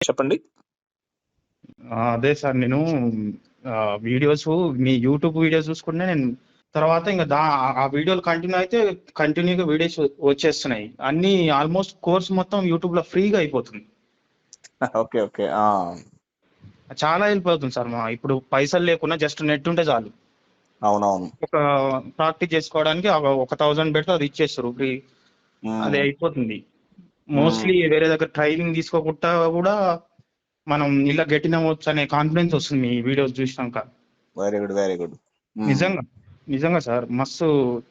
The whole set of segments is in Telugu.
చెప్పండి. అదే సార్ నేను వీడియోస్ మీ యూట్యూబ్ వీడియోస్ చూసుకుంటే నేను తర్వాత ఇంకా ఆ వీడియోలు కంటిన్యూ అయితే కంటిన్యూగా వీడియోస్ వచ్చేస్తున్నాయి. అన్ని ఆల్మోస్ట్ కోర్స్ మొత్తం యూట్యూబ్ లో ఫ్రీగా అయిపోతుంది. ఓకే. ఓకే. చాలా హెల్ప్ అవుతుంది సార్. ఇప్పుడు పైసలు లేకున్నా జస్ట్ నెట్ ఉంటే చాలు. అవునవును. ఒక ప్రాక్టీస్ చేసుకోవడానికి 1000 పెడితే అది ఇచ్చేస్తారు ఫ్రీ. అది అయిపోతుంది. మోస్ట్లీ వేరే దగ్గర ట్రైనింగ్ తీసుకోకుండా కూడా మనం ఇలా గెట్టినవచ్చు అనే కాన్ఫిడెన్స్ వస్తుంది మీ వీడియోస్ చూసినాక. Very good, very good. నిజంగా సార్ మస్తు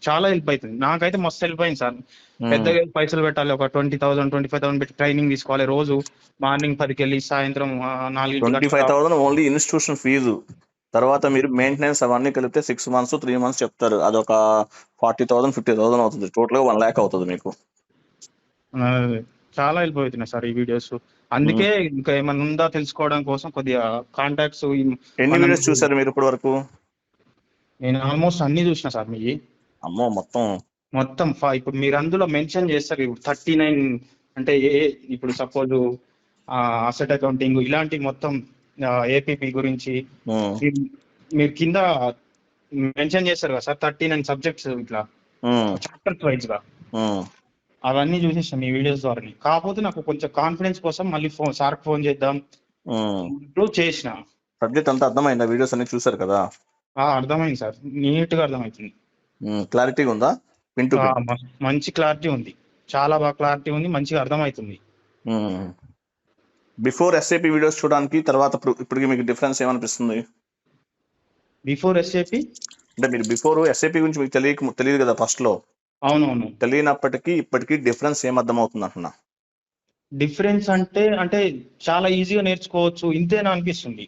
చాలా హెల్ప్ అవుతుంది. నాకైతే మస్తు హెల్ప్ అయింది సార్. పెద్దగా పైసలు పెట్టాలి, ఒక 20,000 25,000 పెట్టి ట్రైనింగ్ తీసుకోవాలి. రోజు మార్నింగ్ 10కి వెళ్ళి సాయంత్రం 4 25,000 ఓన్లీ ఇన్స్టిట్యూషన్ ఫీజు. తర్వాత మీరు మెయింటెనెన్స్ అవన్నీ కలిపితే 6 months 3 months చెప్తారు. అదొక 40,000 50,000 అవుతుంది. టోటల్ గా 1 lakh అవుతుంది మీకు. చాలా హెల్ప్ అవుతున్నాయి సార్ ఈ వీడియోస్. అందుకే ఇంకా ఏమన్నా ఉందా తెలుసుకోవడం కోసం కొద్దిగా కాంటాక్ట్స్. ఎన్ని వీడియోస్ చూసారు మీరు ఇప్పటి వరకు? నేను ఆల్మోస్ట్ అన్ని చూసిన సార్ మీ. అమ్మో, మొత్తం ఇప్పుడు మీరు అందులో మెన్షన్ చేస్తారు 39 అంటే ఇప్పుడు సపోజ్ అసెట్ అకౌంటింగ్ ఇలాంటి మొత్తం ఏపీపీ గురించి మీరు కింద మెన్షన్ చేస్తారు కదా సార్ 39 సబ్జెక్ట్స్ ఇట్లా చాప్టర్స్ వైజ్ గా. అవన్నీ చూసేసాం మీ వీడియోస్ ద్వారా. కాకపోతే నాకు కొంచెం కాన్ఫిడెన్స్ కోసం మళ్ళీ సార్ ఫోన్ చేద్దాం చేసిన. సబ్జెక్ట్ అంతా అర్థమైందా? వీడియోస్ అన్ని చూసారు కదా? అర్థమైంది సార్, నీట్ గా అర్థమవుతుంది. క్లారిటీగా ఉందా? మంచి క్లారిటీ ఉంది, చాలా బాగా క్లారిటీ ఉంది, మంచిగా అర్థమవుతుంది. బిఫోర్ ఎస్ఏపి వీడియోస్ చూడడానికి తర్వాత ఇప్పటికి మీకు డిఫరెన్స్ ఏమనిపిస్తుంది? బిఫోర్ ఎస్ఏపి అంటే మీరు బిఫోర్ ఎస్ఏపి గురించి మీకు తెలియదు కదా ఫస్ట్ లో? అవునవును. తెలియనప్పటికీ ఇప్పటికీ డిఫరెన్స్ ఏమర్థమవుతుంది అంటున్నా? డిఫరెన్స్ అంటే చాలా ఈజీగా నేర్చుకోవచ్చు ఇంతేనా అనిపిస్తుంది.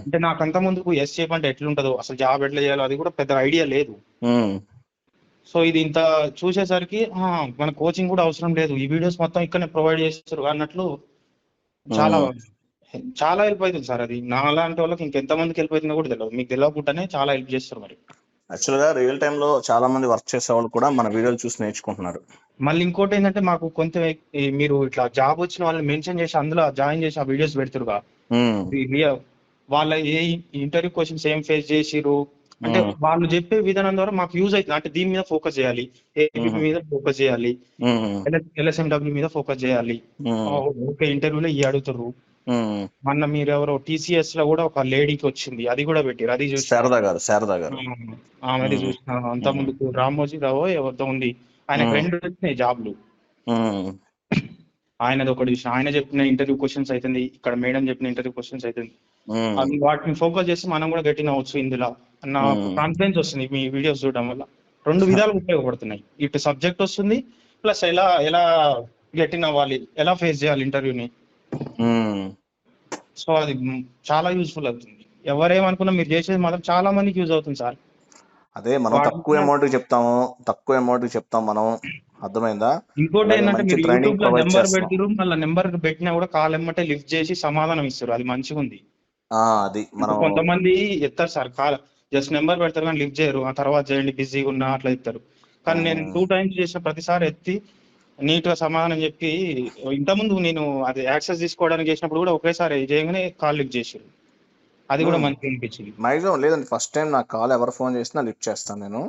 అంటే నాకంత ముందుకు ఎస్ఏపి అంటే ఎట్లుంటదో, అసలు జాబ్ ఎట్లా చేయాలో అది కూడా పెద్ద ఐడియా లేదు. సో ఇది ఇంత చూసేసరికి మన కోచింగ్ కూడా అవసరం లేదు, ఈ వీడియోస్ మొత్తం ఇక్కడనే ప్రొవైడ్ చేస్తారు అన్నట్లు చాలా చాలా హెల్ప్ అవుతుంది సార్. అది నా అలాంటి వాళ్ళకి ఇంకెంతమందికి హెల్ప్ అవుతుందో కూడా తెలియదు. మీకు తెలియకుండానే చాలా హెల్ప్ చేస్తారు. మరి యాక్చువల్గా రియల్ టైమ్ లో చాలా మంది వర్క్ చేసే వాళ్ళు కూడా మన వీడియోలు చూసి నేర్చుకుంటున్నారు. మళ్ళీ ఇంకోటి ఏంటంటే మాకు కొంచెం మీరు ఇట్లా జాబ్ వచ్చిన వాళ్ళని మెన్షన్ చేసి అందులో జాయిన్ చేసి ఆ వీడియోస్ పెడతారుగా, వాళ్ళ ఏ ఇంటర్వ్యూ క్వశ్చన్స్ ఏం ఫేస్ చేసిరు అంటే వాళ్ళు చెప్పే విధానం ద్వారా మాకు యూజ్ అవుతుంది. అంటే దీని మీద ఫోకస్ చేయాలి, ఏపీపీ మీద ఫోకస్ చేయాలి, ఎల్ఎస్ఎండబ్ల్యూ మీద ఫోకస్ చేయాలి. ఓకే, ఇంటర్వ్యూలో ఇవి అడుగుతారు. మొన్న మీరు ఎవరో టీసీఎస్ లో కూడా ఒక లేడీకి వచ్చింది, అది కూడా పెట్టారు. అది చూసి శారదా గారు ఆమెది చూసిన. అంత ముందుకు రామోజీ రావో ఎవరితో ఉంది, ఆయన 2 వచ్చినాయి జాబ్లు. ఆయనది ఒకటి చూసిన. ఆయన చెప్పిన ఇంటర్వ్యూ క్వశ్చన్స్ అవుతుంది, ఇక్కడ మేడం చెప్పిన ఇంటర్వ్యూ క్వశ్చన్స్ అవుతుంది. అవి వాటిని ఫోకస్ చేసి మనం కూడా గెటిన్ అవ్వచ్చు ఇందులో అన్న కాన్ఫిడెన్స్ వస్తుంది మీ వీడియోస్ చూడడం వల్ల. 2 విధాలు ఉపయోగపడుతున్నాయి. ఇటు సబ్జెక్ట్ వస్తుంది, ప్లస్ ఎలా గెటిన్ అవ్వాలి, ఎలా ఫేస్ చేయాలి ఇంటర్వ్యూని. సో అది చాలా యూస్ఫుల్ అవుతుంది. ఎవరేమనుకున్నా మీరు చేసేది మాత్రం చాలా మందికి యూజ్ అవుతుంది సార్. అదే మనం తక్కువ అమౌంట్ చెప్తాం మనం, అర్థమైందా? ఇంకోటి ఏంటంటే మీరు యూట్యూబ్ లో నెంబర్ పెడతారు, మళ్ళీ నెంబర్ పెట్టినా కూడా కాల్ ఎమ్మటే లిఫ్ట్ చేసి సమాధానం ఇస్తారు. అది మంచిగా ఉంది. అది మనం కొంతమంది ఎత్తారు సార్ కాల్, జస్ట్ నెంబర్ పెడతారు కానీ లిఫ్ట్ చేయరు. ఆ తర్వాత చేయండి బిజీగా ఉన్నా అట్లా ఇస్తారు. కానీ నేను 2 times చేసిన ప్రతిసారి ఎత్తి నీట్ గా సమాధానం చెప్పి, ఇంతకుముందు నేను అది యాక్సెస్ తీసుకోవడానికి చేసినప్పుడు కూడా ఒకేసారి చేయగానే కాల్ లిఫ్ట్ చేసారు. అది కూడా మంచిగా అనిపించింది. మ్యాక్సిమం లేదండి, ఫస్ట్ టైం నాకు కాల్ ఎవరు ఫోన్ చేసినా లిఫ్ట్ చేస్తాను నేను.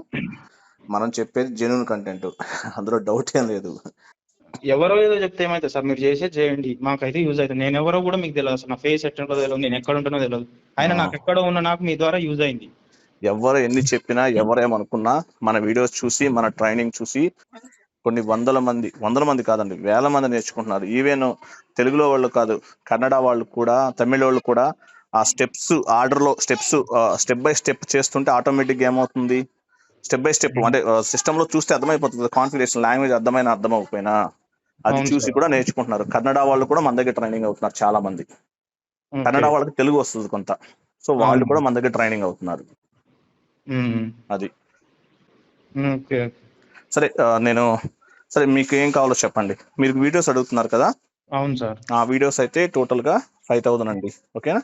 మనం చెప్పేది జెన్యూన్ కంటెంట్, అందులో డౌట్ ఏం లేదు. ఎవరో ఏదో చెప్తే ఏమైతే సార్, మీరు చేసేది చేయండి, మాకైతే యూజ్ అవుతుంది. నేను ఎవరో కూడా మీకు తెలియదు, నా ఫేస్ ఎట్లుంటో తెలియదు, నేను ఎక్కడ ఉంటున్నో తెలియదు. అయినా నాకు ఎక్కడో ఉన్న నాకు మీ ద్వారా యూజ్ అయింది. ఎవరు ఎన్ని చెప్పినా ఎవరేమనుకున్నా మన వీడియోస్ చూసి మన ట్రైనింగ్ చూసి కొన్ని వందల మంది కాదండి, వేల మంది నేర్చుకుంటున్నారు. ఈవెన్ తెలుగులో వాళ్ళు కాదు, కన్నడ వాళ్ళు కూడా, తమిళ వాళ్ళు కూడా ఆ స్టెప్స్ ఆర్డర్ లో స్టెప్ బై స్టెప్ చేస్తుంటే ఆటోమేటిక్ ఏమవుతుంది, స్టెప్ బై స్టెప్ అంటే సిస్టమ్ లో చూస్తే అర్థమైపోతుంది. కాన్ఫిగరేషన్ లాంగ్వేజ్ అర్థమైపోయినా అది చూసి కూడా నేర్చుకుంటున్నారు. కన్నడ వాళ్ళు కూడా మన దగ్గర ట్రైనింగ్ అవుతున్నారు చాలా మంది. కన్నడ వాళ్ళకి తెలుగు వస్తుంది కొంత, సో వాళ్ళు కూడా మన దగ్గర ట్రైనింగ్ అవుతున్నారు. అది సరే మీకు ఏం కావాలో చెప్పండి. మీరు వీడియోస్ అడుగుతున్నారు కదా? అవును సార్. ఆ వీడియోస్ అయితే టోటల్ గా 5,000 అండి. ఓకేనా?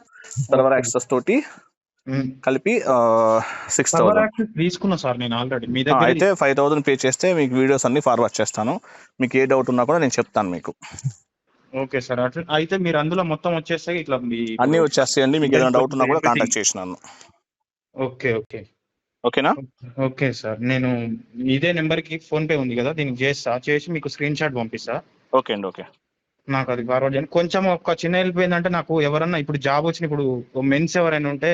సర్వర్ యాక్సెస్ తోటి కలిపి 6,000 తీసుకున్నా సార్ నేను ఆల్రెడీ మీ దగ్గర. అయితే 5,000 పే చేస్తే మీకు వీడియోస్ అన్ని ఫార్వర్డ్ చేస్తాను. మీకు ఏ డౌట్ ఉన్నా కూడా నేను చెప్తాను మీకు. Okay sir. అట్లా అయితే మీరు అందులో మొత్తం వచ్చేస్తాయి ఇట్లా మీ అన్నీ ఇప్పుడు వచ్చేస్తాయండి. మీకు ఏదైనా డౌట్ ఉన్నా కూడా ఎవ్రీథింగ్. కాంటాక్ట్ చేసి నన్ను. ఓకే. ఓకే. ఓకేనా? Okay sir. నేను ఇదే నెంబర్‌కి ఫోన్‌పే ఉంది గదా! దీనికి చేస్తా. చేసి మీకు స్క్రీన్ షాట్ పంపిస్తా. ఓకే అండి. ఓకే. నాకది ఫార్వర్డ్ చేయండి. కొంచెం ఒక చిన్న హెల్ప్ ఏందంటే నాకు ఎవరన్నా ఇప్పుడు జాబ్ వచ్చిన ఇప్పుడు మెన్స్ ఎవరైనా ఉంటే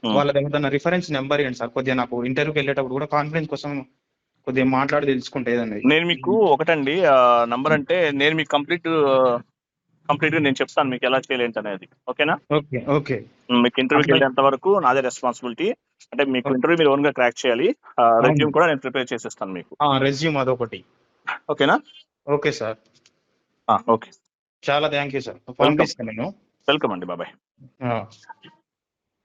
వాళ్ళది ఏదైనా రిఫరెన్స్ నెంబర్ ఇయ్యండి సార్. కొద్దిగా నాకు ఇంటర్వ్యూకి వెళ్ళేటప్పుడు కూడా కాన్ఫిడెన్స్ కోసం కొద్దిగా మాట్లాడి తెలుసుకుంటే ఏదన్నది. నేను మీకు ఒకటండి నంబర్ అంటే నేను మీకు కంప్లీట్‌గా నేను చెప్తాను మీకు ఎలా చేయాలి ఏంటనేది. ఓకేనా? ఓకే. ఓకే. మీకు ఇంటర్వ్యూకి అట్లా వెళ్ళేంత వరకు నాదే రెస్పాన్సిబిలిటీ. అంటే మీకు ఓకే. ఇంటర్వ్యూ మీరు ఓన్‌గా క్రాక్ చేయాలి. అవును. రెజ్యూమ్ కూడా నేను ప్రిపేర్ చేసిస్తాను మీకు. రెజ్యూమ్ అదొకటి. ఓకేనా? Okay sir. ఓకే. చాలా థాంక్ యూ సార్. వెల్కమ్. పంపిస్తా నేను. వెల్కమ్ అండి. బాయ్. ఆ!